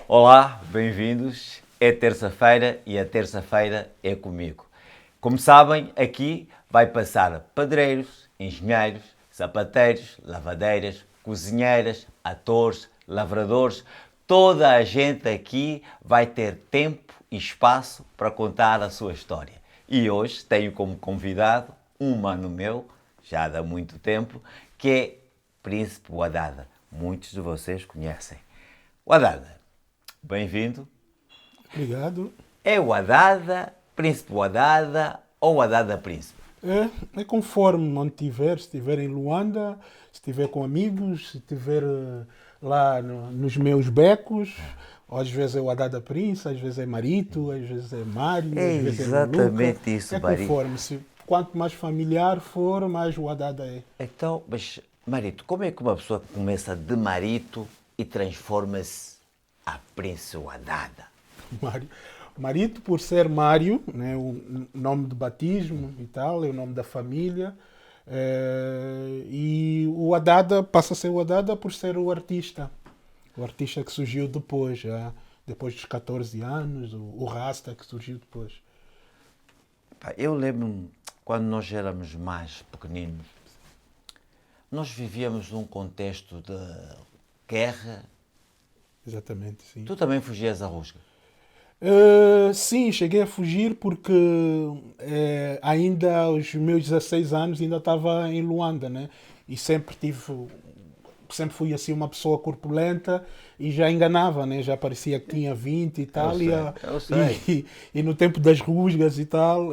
Olá, bem-vindos. É terça-feira e a terça-feira é comigo. Como sabem, aqui vai passar pedreiros, engenheiros, sapateiros, lavadeiras, cozinheiras, atores, lavradores. Toda a gente aqui vai ter tempo e espaço para contar a sua história. E hoje tenho como convidado um mano meu, já há muito tempo, que é Príncipe Ouadada. Muitos de vocês conhecem. Ouadada, bem-vindo. Obrigado. É Ouadada, Príncipe Ouadada ou Ouadada Príncipe? É conforme onde estiver, se estiver em Luanda, se estiver com amigos, se estiver lá nos meus becos, às vezes é o Adada Prince, às vezes é Marito, às vezes é Mário, É às vezes é exatamente Luca. isso, É Marito. conforme. Quanto mais familiar for, mais o Adada é. Então, mas Marito, como é que uma pessoa começa de Marito e transforma-se a Príncipe Ouadada? Mário. Marito, por ser Mário, né, o nome de batismo e tal, é o nome da família. E o Adada passa a ser o Adada por ser o artista. O artista que surgiu depois, já, depois dos 14 anos, o Rasta que surgiu depois. Eu lembro-me, quando nós éramos mais pequeninos, nós vivíamos num contexto de guerra. Exatamente, sim. Tu também fugias à rusga? Sim, cheguei a fugir porque ainda aos meus 16 anos ainda estava em Luanda, né? E sempre fui assim uma pessoa corpulenta e já enganava, né? Já parecia que tinha 20 e tal. Eu sei. E no tempo das rusgas e tal,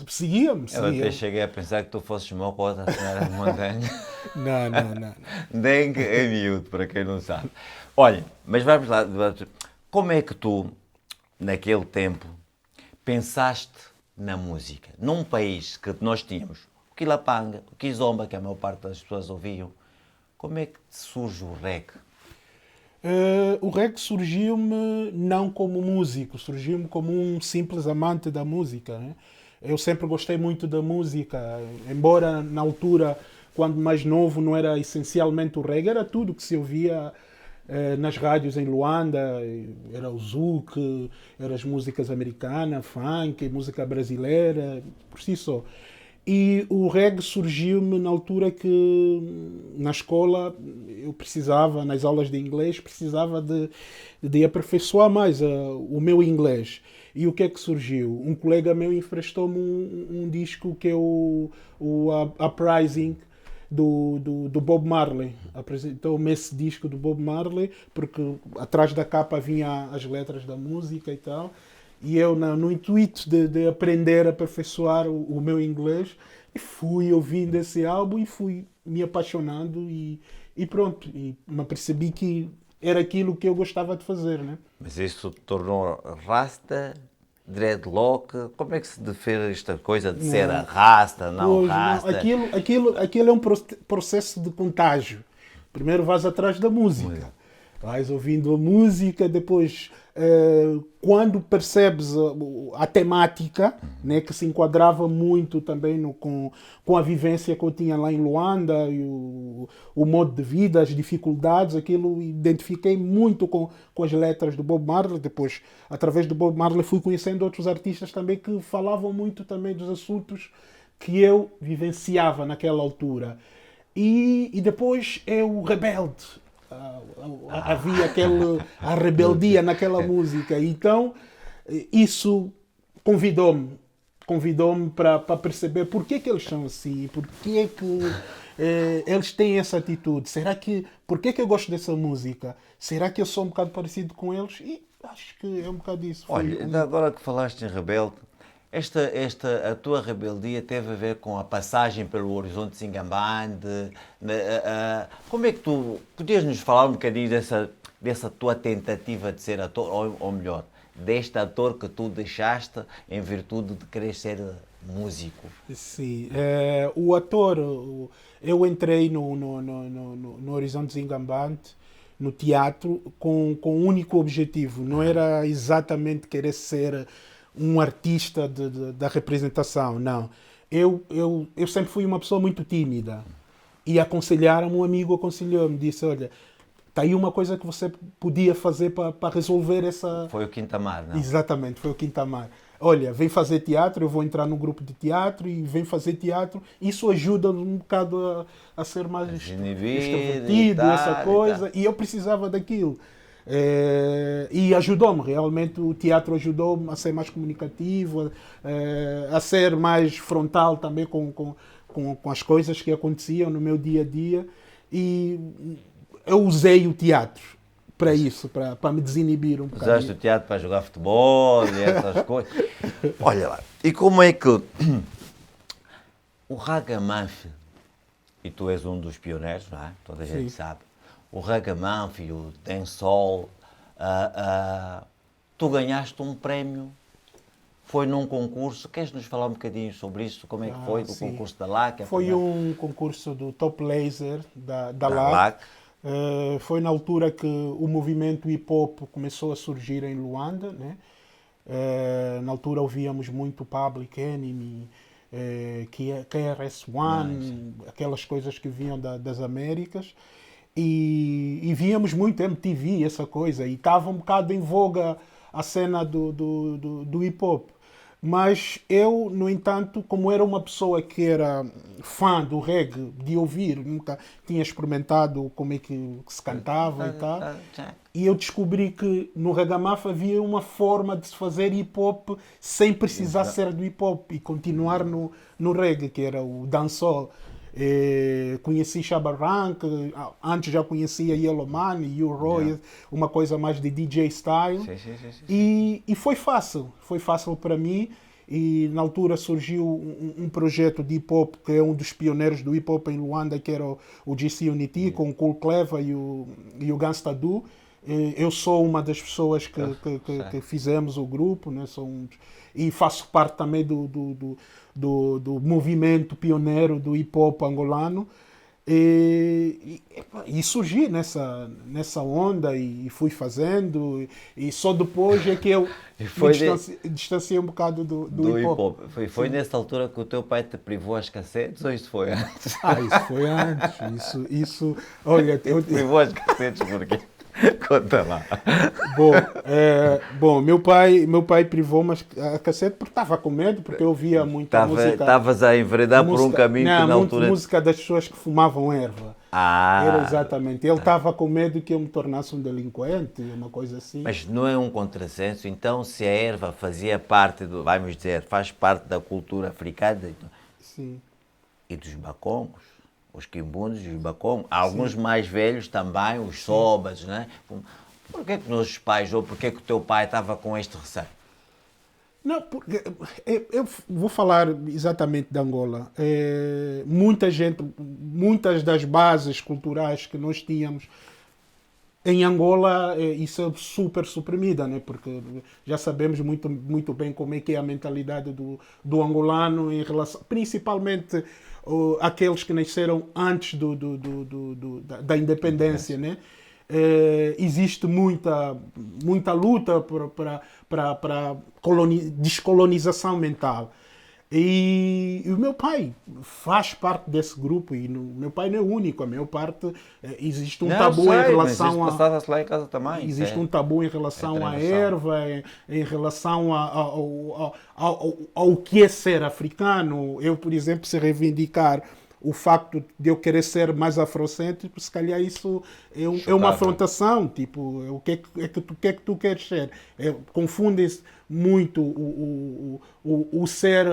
seguia-me. Eu até cheguei a pensar que tu fosses meu cota, a senhora de montanha. Não. Dengue é miúdo, para quem não sabe. Olha, mas vamos lá. Como é que tu, naquele tempo, pensaste na música? Num país que nós tínhamos o Quilapanga, o Kizomba, que a maior parte das pessoas ouviam. Como é que surge o reggae? O reggae surgiu-me não como músico, surgiu-me como um simples amante da música, né? Eu sempre gostei muito da música, embora na altura, quando mais novo, não era essencialmente o reggae, era tudo que se ouvia nas rádios em Luanda, era o zouk, eram as músicas americanas, funk, música brasileira, por si só. E o reggae surgiu-me na altura que na escola eu precisava, nas aulas de inglês, precisava de aperfeiçoar mais o meu inglês. E o que é que surgiu? Um colega meu emprestou-me um disco que é o Uprising do Bob Marley. Apresentou-me esse disco do Bob Marley, porque atrás da capa vinha as letras da música e tal. E eu, no intuito de aprender a aperfeiçoar o meu inglês, fui ouvindo esse álbum e fui me apaixonando e pronto. E me percebi que era aquilo que eu gostava de fazer, né? Mas isso te tornou rasta, dreadlock? Como é que se define esta coisa de ser a rasta, não Pois, não. rasta? Aquilo é um processo de contágio. Primeiro vais atrás da música. Vais ouvindo a música, depois quando percebes a temática, né, que se enquadrava muito também com a vivência que eu tinha lá em Luanda, e o modo de vida, as dificuldades, aquilo identifiquei muito com as letras do Bob Marley. Depois, através do Bob Marley, fui conhecendo outros artistas também que falavam muito também dos assuntos que eu vivenciava naquela altura. E depois é o rebelde. Havia a rebeldia naquela música. Então, isso convidou-me para perceber por que eles são assim, por que eles têm essa atitude. Por que eu gosto dessa música? Será que eu sou um bocado parecido com eles? E acho que é um bocado isso. Olha, ainda agora que falaste em rebelde, a tua rebeldia teve a ver com a passagem pelo Horizonte Singambande. Como é que tu podias nos falar um bocadinho dessa tua tentativa de ser ator, ou melhor, deste ator que tu deixaste em virtude de querer ser músico? Sim, o ator, eu entrei no Horizonte Singambande, no teatro, com um único objetivo. Não era exatamente querer ser um artista da representação, não. Eu sempre fui uma pessoa muito tímida. E aconselharam-me, um amigo aconselhou-me, disse, olha, está aí uma coisa que você podia fazer para resolver essa... Foi o Quinta-Mar, não? Exatamente, foi o Quinta-Mar. Olha, vem fazer teatro, eu vou entrar no grupo de teatro e vem fazer teatro. Isso ajuda um bocado a ser mais extrovertido, essa coisa. E eu precisava daquilo. E ajudou-me, realmente o teatro ajudou-me a ser mais comunicativo, a ser mais frontal também com as coisas que aconteciam no meu dia a dia. E eu usei o teatro para isso, para me desinibir um bocado. Usaste o teatro para jogar futebol e essas coisas. Olha lá, e como é que o ragamuffin, e tu és um dos pioneiros, não é? Toda a gente sabe, o ragamuffin, o dancehall, tu ganhaste um prémio, foi num concurso. Queres nos falar um bocadinho sobre isso? Como é que foi do concurso da LAC? Foi um concurso do Top Laser da LAC. Foi na altura que o movimento hip-hop começou a surgir em Luanda, né? Na altura ouvíamos muito Public Enemy, KRS-One, aquelas coisas que vinham das Américas. E víamos muito MTV, essa coisa. E estava um bocado em voga a cena do hip-hop. Mas eu, no entanto, como era uma pessoa que era fã do reggae, de ouvir, nunca tinha experimentado como é que se cantava e tal, e eu descobri que no Ragamuffin havia uma forma de se fazer hip-hop sem precisar ser do hip-hop e continuar no reggae, que era o dancehall. Conheci Shabba Rank, antes já conhecia Yellow Man e U Roy, uma coisa mais de DJ style. Sim. E foi fácil para mim. E na altura surgiu um projeto de hip hop que é um dos pioneiros do hip hop em Luanda, que era o GC Unity, com o Cool Clever e o Gangsta Du. Eu sou uma das pessoas que fizemos o grupo, né? E faço parte também do movimento pioneiro do hip-hop angolano. E surgi nessa onda e fui fazendo. E só depois é que eu me distanciei um bocado do hip-hop. Foi nessa altura que o teu pai te privou as cassetes ou isso foi antes? Isso foi antes. Isso olha, eu privou as cassetes porque... Conta lá. Bom, meu pai privou-me a cassete porque estava com medo, porque eu ouvia muita música. Estavas a enveredar por um caminho que na altura... música das pessoas que fumavam erva. Era exatamente. Ele estava com medo que eu me tornasse um delinquente, uma coisa assim. Mas não é um contrassenso? Então, se a erva fazia parte vamos dizer, faz parte da cultura africana... Sim. E dos bacongos? Os quimbundos e os bacongos, alguns mais velhos também, os sobas, né? Por que os nossos pais, ou por que o teu pai estava com este receio? Não, porque eu vou falar exatamente de Angola. Muitas das bases culturais que nós tínhamos em Angola, isso é super suprimida, né? Porque já sabemos muito bem como é que é a mentalidade do angolano em relação, principalmente aqueles que nasceram antes da independência, né? Existe muita luta para descolonização mental. E o meu pai faz parte desse grupo, e meu pai não é o único, a maior parte existe um tabu em relação a... Passava-se lá em casa também. Existe um tabu em relação à erva, em relação ao que é ser africano. Eu, por exemplo, se reivindicar o facto de eu querer ser mais afrocêntrico, se calhar isso é uma afrontação. Tipo, o que é que tu queres ser? Confundem-se muito o ser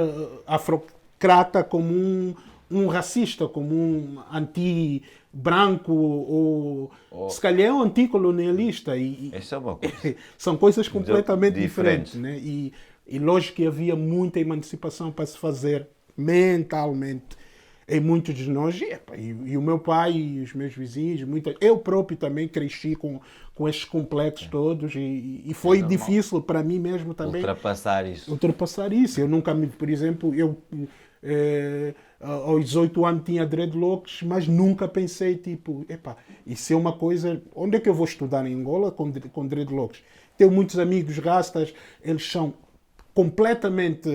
afrocrata como um racista, como um anti-branco, ou se calhar é um anticolonialista. Isso é uma coisa. São coisas completamente diferentes. Né? E lógico que havia muita emancipação para se fazer mentalmente em muitos de nós, e o meu pai e os meus vizinhos, eu próprio também cresci com estes complexos todos, e foi difícil para mim mesmo também ultrapassar isso. Eu nunca por exemplo, aos 18 anos tinha dreadlocks, mas nunca pensei, tipo, isso é uma coisa, onde é que eu vou estudar em Angola com dreadlocks? Tenho muitos amigos rastas, eles são completamente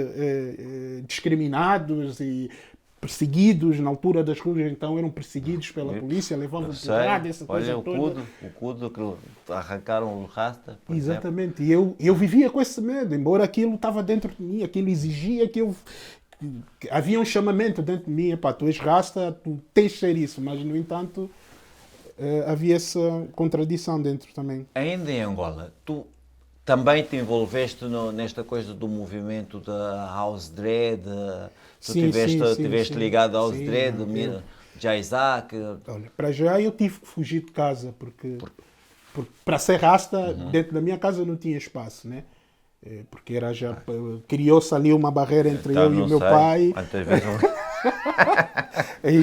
discriminados e perseguidos na altura das ruas, então eram perseguidos pela polícia, levavam porrada, essa coisa olha, toda. o cudo que arrancaram o rasta, por Exatamente, e eu vivia com esse medo, embora aquilo estava dentro de mim, aquilo exigia que eu... Havia um chamamento dentro de mim, tu és rasta, tu tens de ser isso, mas no entanto havia essa contradição dentro também. Ainda em Angola, tu também te envolveste nesta coisa do movimento da House Dread, tu estiveste ligado à House Dread, já Isaac. Olha, para já eu tive que fugir de casa, porque para ser rasta, dentro da minha casa não tinha espaço, né? Porque era já criou-se ali uma barreira entre eu e o meu pai. E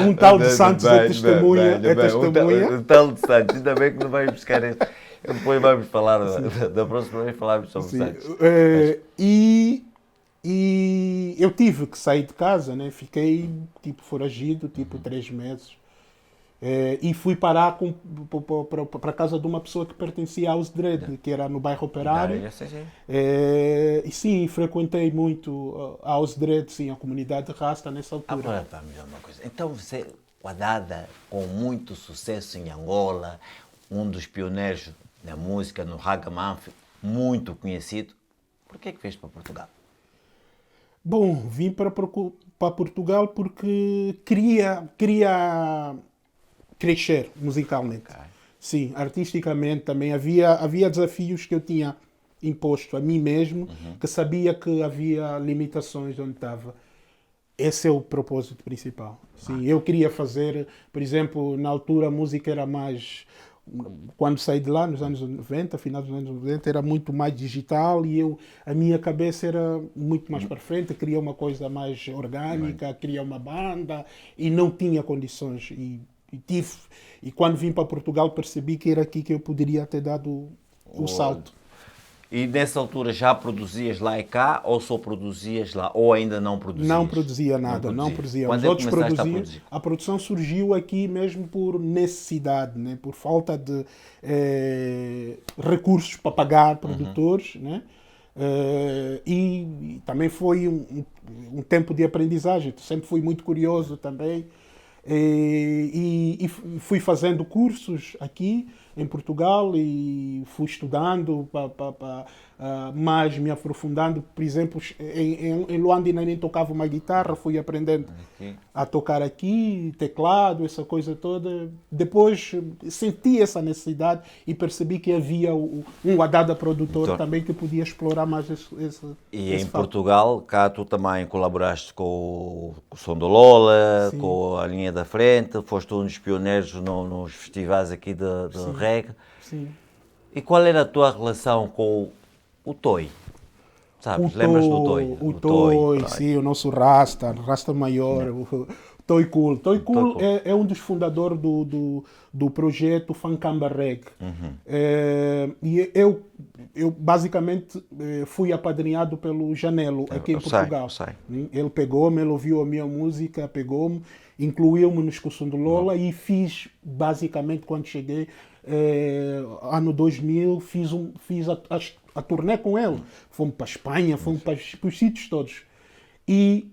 um tal de Santos é testemunha. Um tal de Santos, ainda bem que não vai buscar este. Depois vamos falar, da próxima vez falarmos sobre Santos. E eu tive que sair de casa, né? Fiquei tipo foragido, tipo 3 meses. E fui parar para a casa de uma pessoa que pertencia aos Dread, que era no bairro Operário. E sim, frequentei muito aos Dread, sim, a comunidade rasta nessa altura. Agora vamos ver uma coisa. Então você, o Haddad, com muito sucesso em Angola, um dos pioneiros da música no Ragamuffin, muito conhecido, por que fez para Portugal? Bom, vim para Portugal porque queria crescer musicalmente. Okay. Sim, artisticamente também havia desafios que eu tinha imposto a mim mesmo, que sabia que havia limitações onde estava. Esse é o propósito principal. Sim, eu queria fazer, por exemplo, na altura a música era mais... Quando saí de lá, nos anos 90, final dos anos 90, era muito mais digital e a minha cabeça era muito mais para frente, queria uma coisa mais orgânica, queria uma banda e não tinha condições. E quando vim para Portugal percebi que era aqui que eu poderia ter dado o salto. E nessa altura já produzias lá e cá ou só produzias lá ou ainda não produzias? Não produzia nada, não produzia. Os outros produziam. A produção surgiu aqui mesmo por necessidade, né? Por falta de recursos para pagar produtores, né? E também foi um tempo de aprendizagem. Sempre fui muito curioso também. E fui fazendo cursos aqui em Portugal e fui estudando mais me aprofundando. Por exemplo, em Luanda ainda nem tocava uma guitarra, fui aprendendo a tocar aqui, teclado, essa coisa toda. Depois senti essa necessidade e percebi que havia um Haddad produtor também que podia explorar mais esse E em Portugal, cá tu também colaboraste com o Som do Lola, sim, com a Linha da Frente, foste um dos pioneiros nos festivais aqui de reggae. Sim. E qual era a tua relação com o Toy? Sabes, lembras do Toy? O Toy, sim, o nosso Rasta maior, o Toy Cool. Toy Cool é um dos fundadores do projeto Fankamba Reggae. E eu basicamente fui apadrinhado pelo Janelo aqui em Portugal. Ele pegou-me, ele ouviu a minha música, pegou-me, incluiu-me no Som do Lola e fiz, basicamente, quando cheguei, ano 2000, fiz a turnê com ele. Fomos para a Espanha, fomos para os sítios todos. E,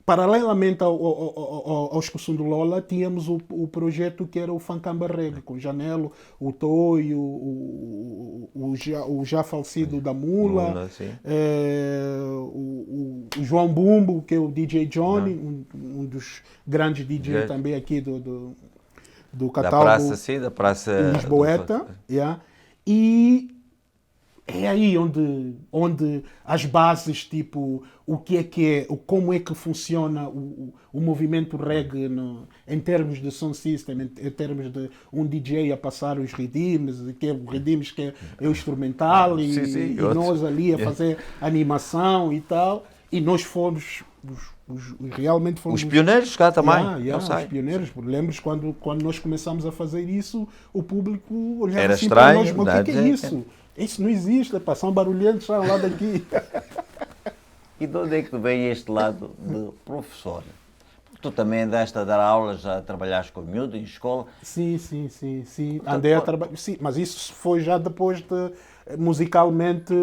paralelamente ao Som do Lola, tínhamos o projeto que era o Fankamba Reggae, com o Janelo, o Toy, o já falecido da Mula, o João Bumbo, que é o DJ Johnny, um dos grandes DJs também aqui do catálogo da Praça Lisboeta. E é aí onde as bases, tipo, como é que funciona o movimento reggae em termos de sound system, em termos de um DJ a passar os riddims, que é o instrumental, e nós ali a fazer animação e tal. E nós fomos realmente fomos os pioneiros cá também. Os pioneiros. Lembras quando nós começamos a fazer isso, o público olhava era assim estranho, para nós, mas o que é isso? Isso não existe, são barulhentos, saem lá daqui. E de onde é que vem este lado de professor? Tu também andaste a dar aulas, a trabalhares com miúdo em escola? Sim. Andei a trabalhar. Sim, mas isso foi já depois de. Musicalmente,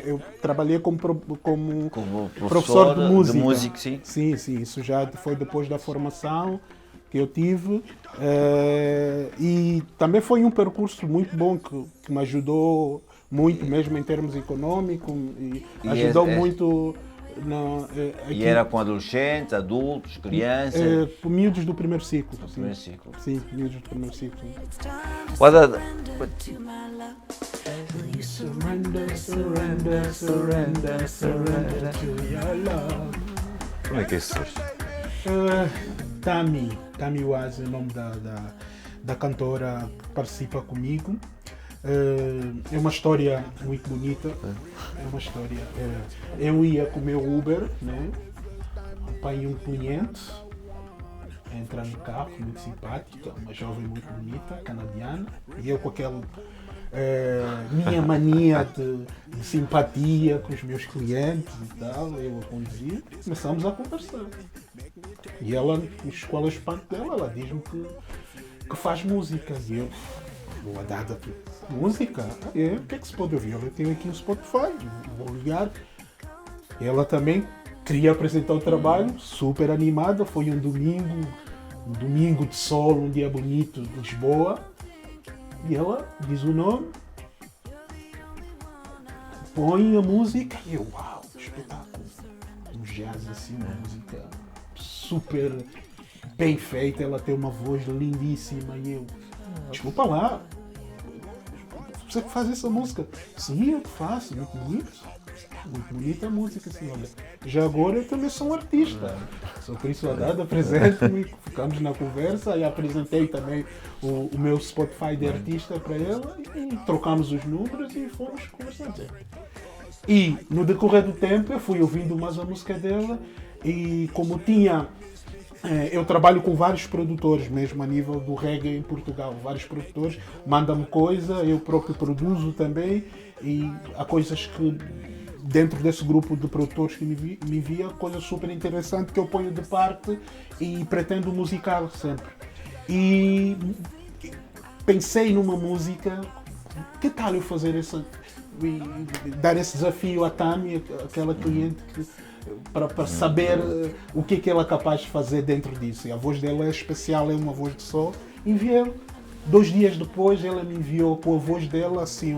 eu trabalhei como professor de música. De música, sim. Sim, isso já foi depois da formação que eu tive. E também foi um percurso muito bom que me ajudou muito, mesmo em termos econômicos, e ajudou muito. E era com adolescentes, adultos, crianças? Miúdos do primeiro ciclo. Primeiro ciclo. Sim, miúdos do primeiro ciclo. Surrender to your love. Como é que isso surge? Tami Waz é o nome da cantora que participa comigo. É uma história muito bonita. É uma história. Eu ia com o meu Uber, né? Apanhei um cliente, entrar no carro, muito simpática, uma jovem muito bonita, canadiana, e eu com aquela minha mania de simpatia com os meus clientes e tal, eu a conduzir, começamos a conversar. E ela, escola espanto dela, ela diz-me que faz música. E eu, boa dada, música? O que é que se pode ouvir? Eu tenho aqui um Spotify, vou ligar. Ela também queria apresentar o trabalho, super animada, foi um domingo de sol, um dia bonito de Lisboa. E ela diz o nome, põe a música e eu, uau, espetáculo. Um jazz assim, uma música super bem feita, ela tem uma voz lindíssima e eu, desculpa lá, você que faz essa música? Sim, eu que faço, muito bonita a música, assim, olha. Já agora eu também sou um artista, sou por isso apresento-me, ficamos na conversa e apresentei também o meu Spotify de artista para ela e trocamos os números e fomos conversando. E no decorrer do tempo eu fui ouvindo mais a música dela e como eu trabalho com vários produtores, mesmo a nível do reggae em Portugal. Vários produtores mandam-me coisa, eu próprio produzo também. E há coisas que, dentro desse grupo de produtores que me envia, coisa super interessante que eu ponho de parte e pretendo musicar sempre. E pensei numa música, que tal eu fazer dar esse desafio à Tami, aquela cliente para saber o que ela é capaz de fazer dentro disso. E a voz dela é especial, é uma voz de sol. Enviei. 2 dias depois ela me enviou com a voz dela assim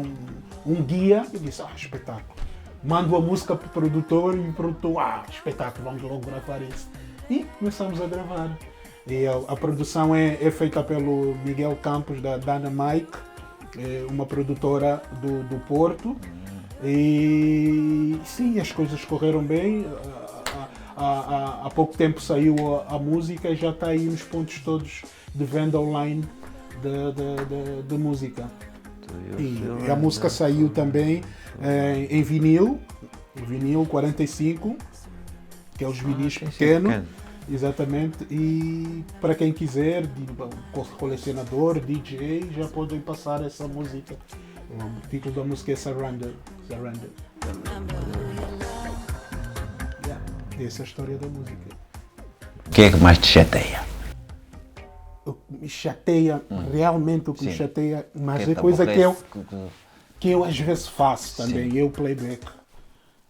um guia. Eu disse, espetáculo. Mando a música para o produtor e o produtor, espetáculo, vamos logo gravar isso. E começamos a gravar. E a produção é feita pelo Miguel Campos da Dynamite, uma produtora do Porto. E sim, as coisas correram bem. Há pouco tempo saiu a música e já está aí nos pontos todos de venda online de música. E a música saiu também em vinil 45, que é os vinis pequenos. Exatamente, e para quem quiser, colecionador, DJ, já podem passar essa música. O título da música é Surrender. Essa é a história da música. O que é que mais te chateia? O que me chateia, realmente o que me chateia, mas que é coisa que eu às vezes faço também, eu playback.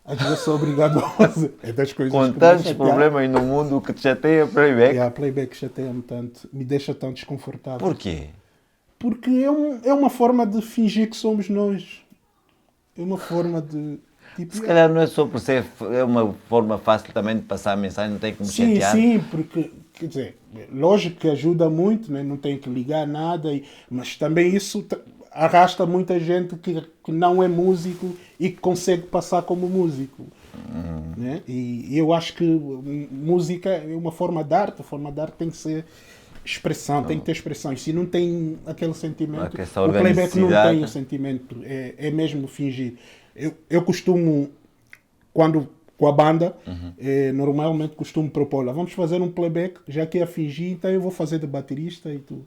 Às vezes sou obrigado a fazer. É das coisas com que tantos me problemas aí no mundo, o que te chateia playback? Playback chateia-me tanto, me deixa tão desconfortável. Porquê? Porque é uma forma de fingir que somos nós. É uma forma de... Se calhar não é só por ser, é uma forma fácil também de passar a mensagem, não tem que me chatear. Sim, porque, quer dizer, lógico que ajuda muito, né? Não tem que ligar nada, mas também isso arrasta muita gente que não é músico e que consegue passar como músico. Né? E eu acho que música é uma forma de arte, a forma de arte tem que ser expressão, tem que ter expressão. E se não tem aquele sentimento, o playback não tem o sentimento, é mesmo fingir. Eu costumo, quando com a banda, normalmente costumo propor, vamos fazer um playback, já que é a fingir, então eu vou fazer de baterista e tu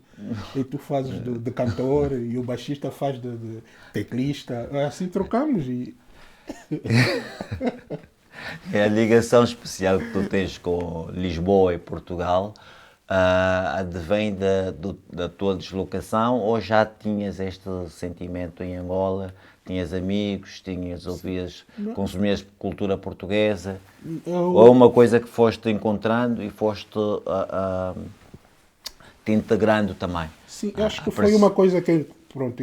fazes de cantor e o baixista faz de teclista, assim trocamos. É a ligação especial que tu tens com Lisboa e Portugal, advém da tua deslocação ou já tinhas este sentimento em Angola? Tinhas amigos, consumias cultura portuguesa? Ou é uma coisa que foste encontrando e foste te integrando também? Sim, acho que foi uma coisa que, pronto,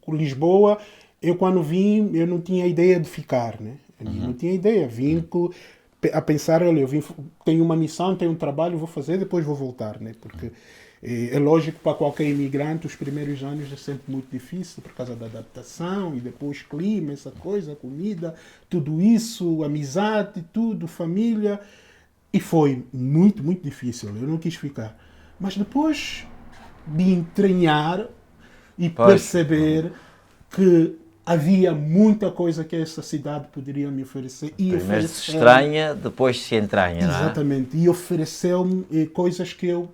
Lisboa, eu quando vim, eu não tinha ideia de ficar, né? Eu não tinha ideia, vim a pensar, olha, tenho uma missão, tenho um trabalho, vou fazer, depois vou voltar, né? Porque é lógico, para qualquer imigrante, os primeiros anos é sempre muito difícil por causa da adaptação e depois clima, essa coisa, comida, tudo isso, amizade, tudo, família. E foi muito, muito difícil. Eu não quis ficar. Mas depois de entranhar e perceber que havia muita coisa que essa cidade poderia me oferecer. E primeiro se estranha, depois se entranha, não é? Exatamente. E ofereceu-me coisas que eu,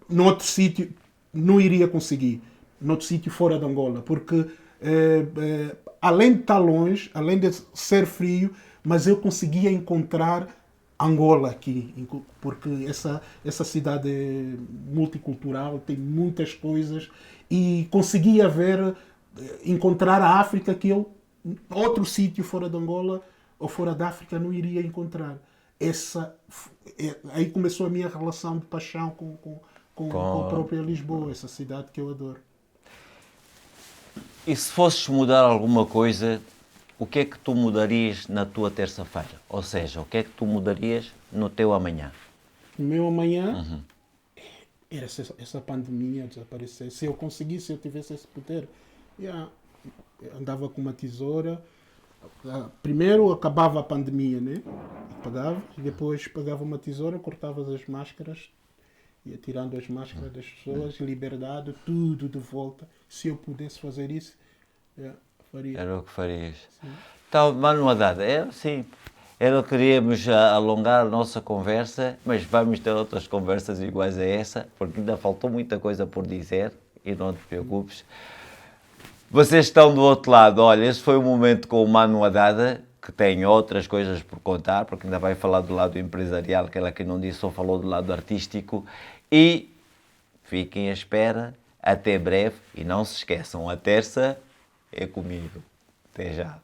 noutro sítio, não iria conseguir. Noutro sítio fora de Angola. Porque, além de estar longe, além de ser frio, mas eu conseguia encontrar Angola aqui, porque essa cidade é multicultural, tem muitas coisas e conseguia encontrar a África que eu, outro sítio fora de Angola ou fora da África, não iria encontrar. Aí começou a minha relação de paixão com a própria Lisboa, essa cidade que eu adoro. E se fosses mudar alguma coisa, o que é que tu mudarias na tua terça-feira? Ou seja, o que é que tu mudarias no teu amanhã? O meu amanhã era se essa pandemia desaparecer. Se eu conseguisse, se eu tivesse esse poder, eu andava com uma tesoura. Primeiro acabava a pandemia, né? Pagava, e depois pegava uma tesoura, cortava as máscaras, ia tirando as máscaras das pessoas, liberdade, tudo de volta. Se eu pudesse fazer isso, faria. Era o que farias. Sim. Então, Mano Haddad, queríamos alongar a nossa conversa, mas vamos ter outras conversas iguais a essa, porque ainda faltou muita coisa por dizer, e não te preocupes. Vocês estão do outro lado, olha, esse foi o momento com o Mano Haddad, que tem outras coisas por contar, porque ainda vai falar do lado empresarial, que ela que não disse, só falou do lado artístico, e fiquem à espera, até breve, e não se esqueçam, a terça é comigo. Até já.